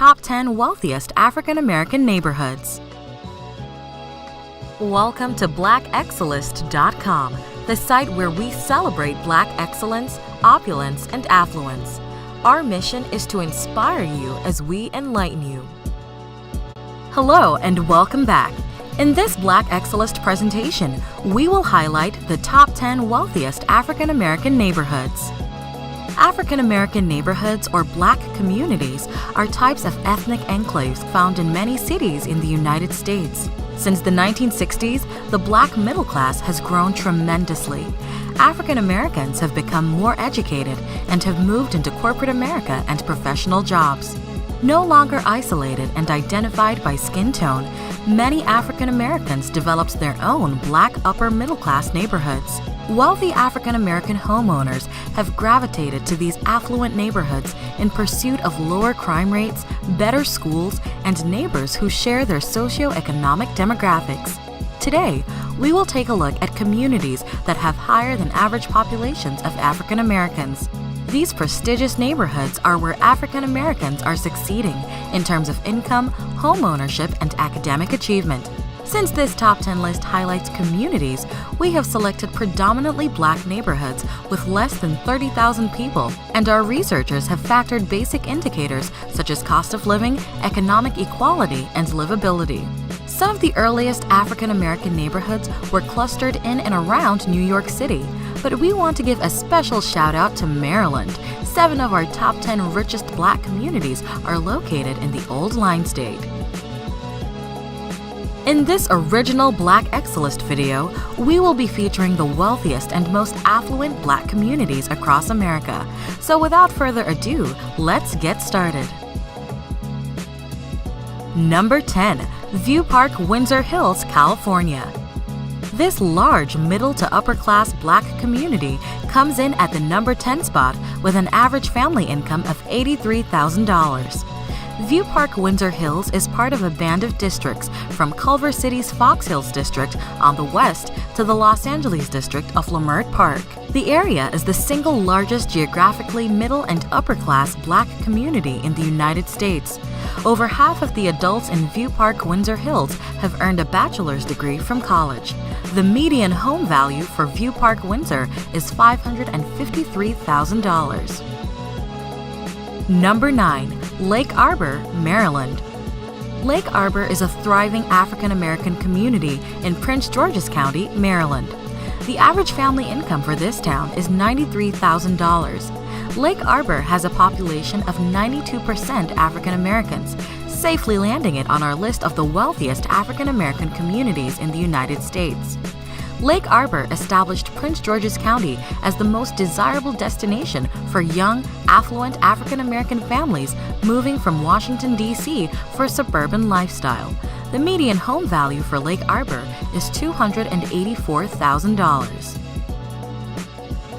top 10 wealthiest African American neighborhoods. Welcome to BlackExcellist.com, the site where we celebrate Black excellence, opulence, and affluence. Our mission is to inspire you as we enlighten you. Hello and welcome back. In this Black Excellist presentation, we will highlight the top 10 wealthiest African American neighborhoods. African American neighborhoods or Black communities are types of ethnic enclaves found in many cities in the United States. Since the 1960s, the Black middle class has grown tremendously. African Americans have become more educated and have moved into corporate America and professional jobs. No longer isolated and identified by skin tone, many African Americans developed their own Black upper middle class neighborhoods. Wealthy African American homeowners have gravitated to these affluent neighborhoods in pursuit of lower crime rates, better schools, and neighbors who share their socioeconomic demographics. Today, we will take a look at communities that have higher than average populations of African Americans. These prestigious neighborhoods are where African Americans are succeeding in terms of income, home ownership, and academic achievement. Since this top 10 list highlights communities, we have selected predominantly Black neighborhoods with less than 30,000 people, and our researchers have factored basic indicators such as cost of living, economic equality, and livability. Some of the earliest African American neighborhoods were clustered in and around New York City, but we want to give a special shout out to Maryland. 7 of our top 10 richest Black communities are located in the Old Line State. In this original Black Excellist video, we will be featuring the wealthiest and most affluent Black communities across America. So without further ado, let's get started. Number 10. View Park, Windsor Hills, California. This large middle to upper class Black community comes in at the number 10 spot with an average family income of $83,000. View Park, Windsor Hills is part of a band of districts from Culver City's Fox Hills District on the west to the Los Angeles district of Leimert Park. The area is the single largest geographically middle and upper class Black community in the United States. Over half of the adults in View Park, Windsor Hills have earned a bachelor's degree from college. The median home value for View Park, Windsor is $553,000. Number 9. Lake Arbor, Maryland. Lake Arbor is a thriving African American community in Prince George's County, Maryland. The average family income for this town is $93,000. Lake Arbor has a population of 92% African Americans, safely landing it on our list of the wealthiest African American communities in the United States. Lake Arbor established Prince George's County as the most desirable destination for young, affluent African American families moving from Washington, D.C. for a suburban lifestyle. The median home value for Lake Arbor is $284,000.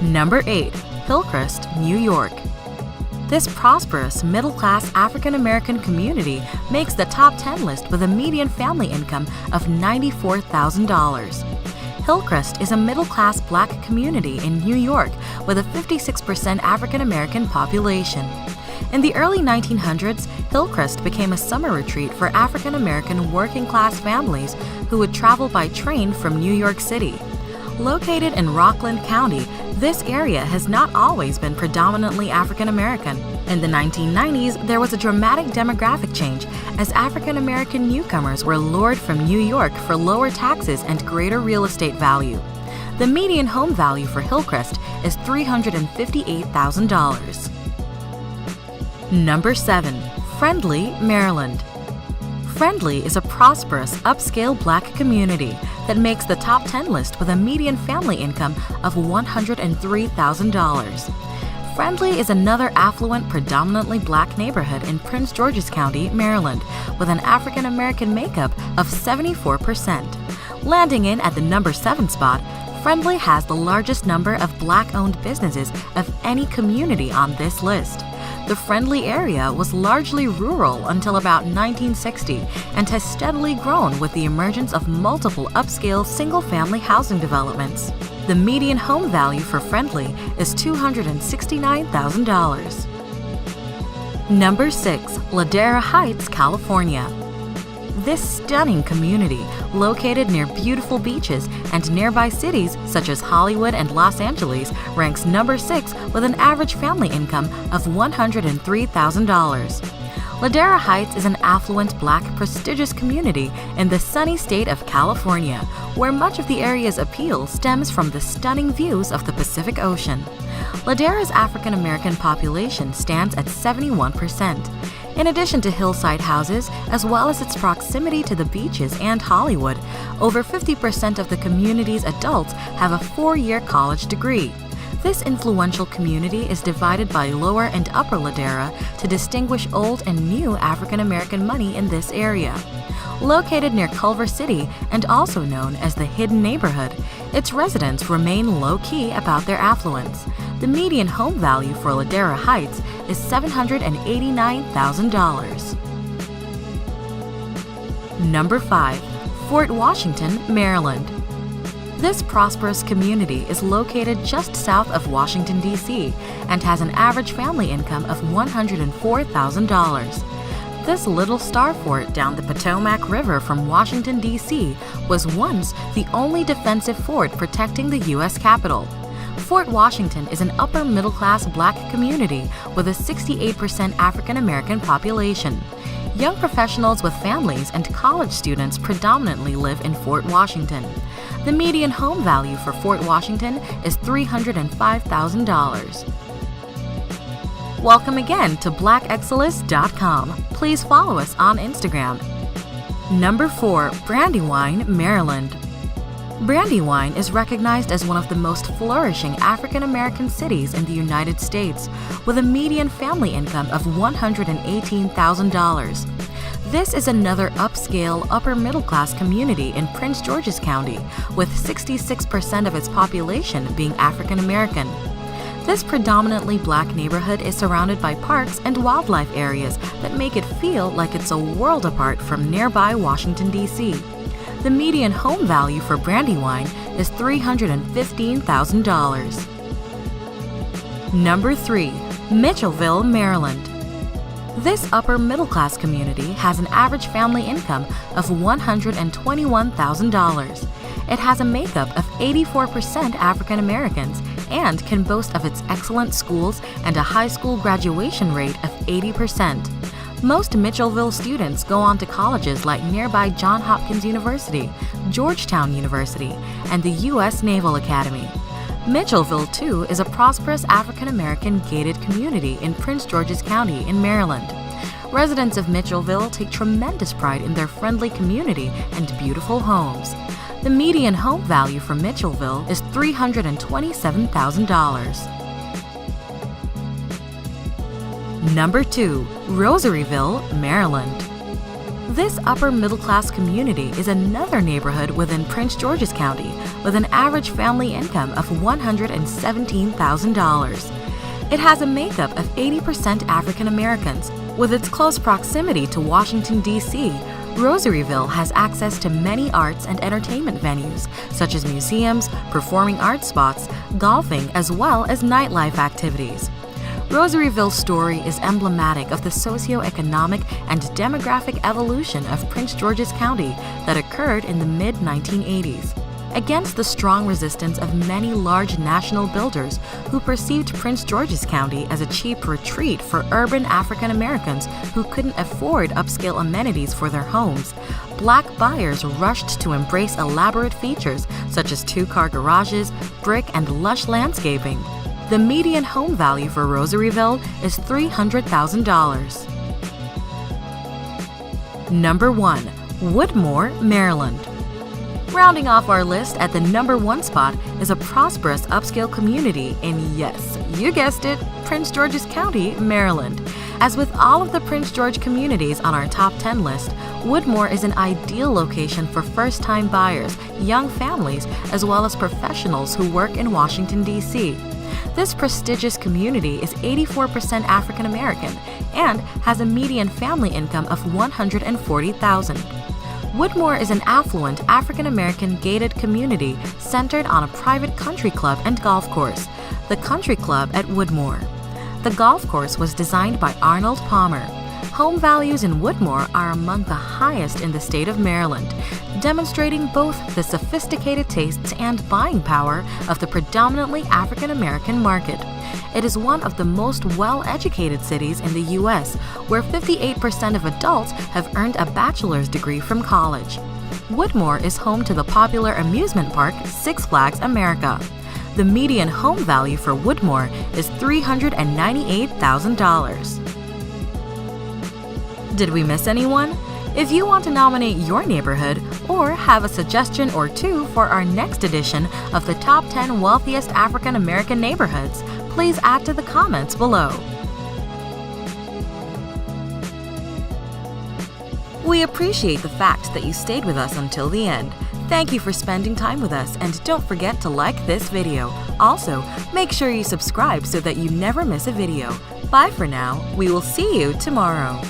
Number 8. Hillcrest, New York. This prosperous, middle-class African American community makes the top 10 list with a median family income of $94,000. Hillcrest is a middle-class Black community in New York with a 56% African American population. In the early 1900s, Hillcrest became a summer retreat for African American working-class families who would travel by train from New York City. Located in Rockland County, this area has not always been predominantly African American. In the 1990s, there was a dramatic demographic change as African American newcomers were lured from New York for lower taxes and greater real estate value. The median home value for Hillcrest is $358,000. Number 7. Friendly, Maryland. Friendly is a prosperous, upscale Black community that makes the top 10 list with a median family income of $103,000. Friendly is another affluent, predominantly Black neighborhood in Prince George's County, Maryland, with an African American makeup of 74%. Landing in at the number 7 spot, Friendly has the largest number of Black-owned businesses of any community on this list. The Friendly area was largely rural until about 1960 and has steadily grown with the emergence of multiple upscale single-family housing developments. The median home value for Friendly is $269,000. Number 6. Ladera Heights, California. This stunning community, located near beautiful beaches and nearby cities such as Hollywood and Los Angeles, ranks number 6 with an average family income of $103,000. Ladera Heights is an affluent, Black, prestigious community in the sunny state of California, where much of the area's appeal stems from the stunning views of the Pacific Ocean. Ladera's African American population stands at 71%. In addition to hillside houses, as well as its proximity to the beaches and Hollywood, over 50% of the community's adults have a 4-year college degree. This influential community is divided by Lower and Upper Ladera to distinguish old and new African American money in this area. Located near Culver City and also known as the Hidden Neighborhood, its residents remain low-key about their affluence. The median home value for Ladera Heights is $789,000. Number 5. Fort Washington, Maryland. This prosperous community is located just south of Washington, D.C., and has an average family income of $104,000. This little star fort down the Potomac River from Washington, D.C. was once the only defensive fort protecting the U.S. Capitol. Fort Washington is an upper-middle-class Black community with a 68% African-American population. Young professionals with families and college students predominantly live in Fort Washington. The median home value for Fort Washington is $305,000. Welcome again to BlackExcellus.com. Please follow us on Instagram. Number 4. Brandywine, Maryland. Brandywine is recognized as one of the most flourishing African American cities in the United States, with a median family income of $118,000. This is another upscale, upper-middle-class community in Prince George's County, with 66% of its population being African American. This predominantly Black neighborhood is surrounded by parks and wildlife areas that make it feel like it's a world apart from nearby Washington, D.C. The median home value for Brandywine is $315,000. Number 3. Mitchellville, Maryland. This upper-middle-class community has an average family income of $121,000. It has a makeup of 84% African Americans and can boast of its excellent schools and a high school graduation rate of 80%. Most Mitchellville students go on to colleges like nearby Johns Hopkins University, Georgetown University, and the U.S. Naval Academy. Mitchellville, too, is a prosperous African American gated community in Prince George's County in Maryland. Residents of Mitchellville take tremendous pride in their friendly community and beautiful homes. The median home value for Mitchellville is $327,000. Number 2. Rosaryville, Maryland. This upper-middle-class community is another neighborhood within Prince George's County with an average family income of $117,000. It has a makeup of 80% African Americans. With its close proximity to Washington, D.C., Rosaryville has access to many arts and entertainment venues, such as museums, performing arts spots, golfing, as well as nightlife activities. Rosaryville's story is emblematic of the socio-economic and demographic evolution of Prince George's County that occurred in the mid-1980s. Against the strong resistance of many large national builders who perceived Prince George's County as a cheap retreat for urban African Americans who couldn't afford upscale amenities for their homes, Black buyers rushed to embrace elaborate features such as 2-car garages, brick, and lush landscaping. The median home value for Rosaryville is $300,000. Number 1. Woodmore, Maryland. Rounding off our list at the number 1 spot is a prosperous upscale community in, yes, you guessed it, Prince George's County, Maryland. As with all of the Prince George communities on our top 10 list, Woodmore is an ideal location for first-time buyers, young families, as well as professionals who work in Washington, D.C. This prestigious community is 84% African American and has a median family income of $140,000. Woodmore is an affluent African American gated community centered on a private country club and golf course, the Country Club at Woodmore. The golf course was designed by Arnold Palmer. Home values in Woodmore are among the highest in the state of Maryland, demonstrating both the sophisticated tastes and buying power of the predominantly African American market. It is one of the most well-educated cities in the U.S., where 58% of adults have earned a bachelor's degree from college. Woodmore is home to the popular amusement park Six Flags America. The median home value for Woodmore is $398,000. Did we miss anyone? If you want to nominate your neighborhood or have a suggestion or two for our next edition of the Top 10 Wealthiest African American Neighborhoods, please add to the comments below. We appreciate the fact that you stayed with us until the end. Thank you for spending time with us, and don't forget to like this video. Also, make sure you subscribe so that you never miss a video. Bye for now. We will see you tomorrow.